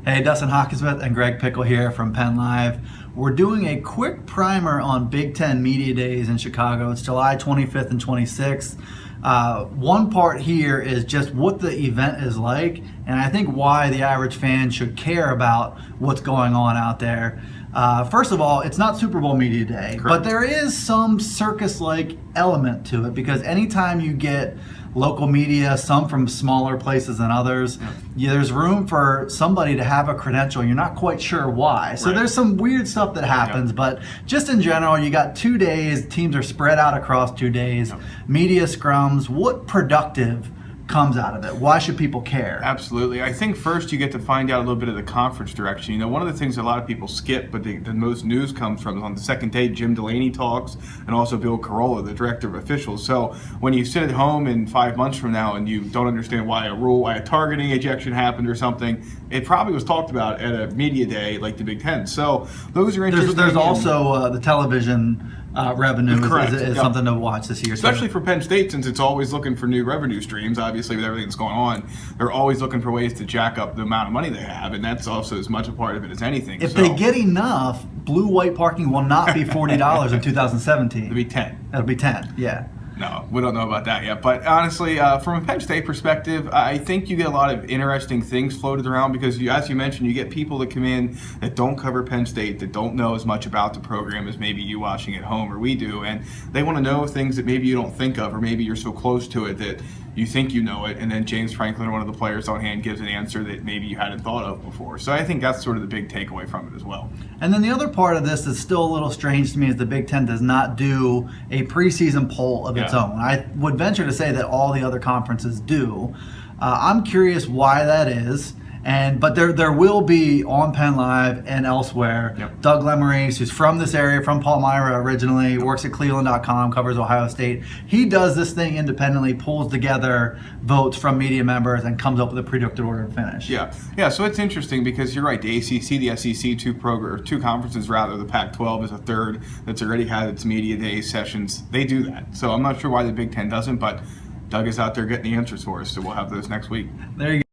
Hey, Dustin Hawkinsmith and Greg Pickle here from PennLive. We're doing a quick primer on Big Ten Media Days in Chicago. It's July 25th and 26th. One part here is just what the event is like, and I think why the average fan should care about what's going on out there. First of all, it's not Super Bowl Media Day, but there is some circus-like element to it, because anytime you get local media, some from smaller places than others, there's room for somebody to have a credential. You're not quite sure why. So there's some weird stuff that happens, but just in general, you got 2 days, teams are spread out across 2 days, media scrums. What productive comes out of it? Why should people care? Absolutely. I think first you get to find out a little bit of the conference direction. You know, one of the things a lot of people skip, but the most news comes from, is on the second day, Jim Delaney talks, and also Bill Carolla, the director of officials. So when you sit at home in 5 months from now and you don't understand why a targeting ejection happened or something, it probably was talked about at a media day like the Big Ten. So those are interesting. There's also the television revenue is Yep. something to watch this year. Especially for Penn State, since it's always looking for new revenue streams. Obviously, with everything that's going on, they're always looking for ways to jack up the amount of money they have, and that's also as much a part of it as anything. If they get enough, blue-white parking will not be $40 in 2017. It'll be 10. It'll be 10, yeah. No, we don't know about that yet. But honestly, from a Penn State perspective, I think you get a lot of interesting things floated around, because as you mentioned, you get people that come in that don't cover Penn State, that don't know as much about the program as maybe you watching at home or we do, and they want to know things that maybe you don't think of, or maybe you're so close to it that you think you know it, and then James Franklin, one of the players on hand, gives an answer that maybe you hadn't thought of before. So I think that's sort of the big takeaway from it as well. And then the other part of this that's still a little strange to me is the Big Ten does not do a preseason poll of its own. I would venture to say that all the other conferences do. I'm curious why that is. But there will be on PennLive and elsewhere. Doug Lemarese, who's from this area, from Palmyra originally, works at Cleveland.com, covers Ohio State. He does this thing independently, pulls together votes from media members, and comes up with a predicted order of finish. Yeah. So it's interesting, because you're right. The ACC, the SEC, two conferences rather. The Pac-12 is a third that's already had its media day sessions. They do that. So I'm not sure why the Big Ten doesn't, but Doug is out there getting the answers for us. So we'll have those next week. There you go.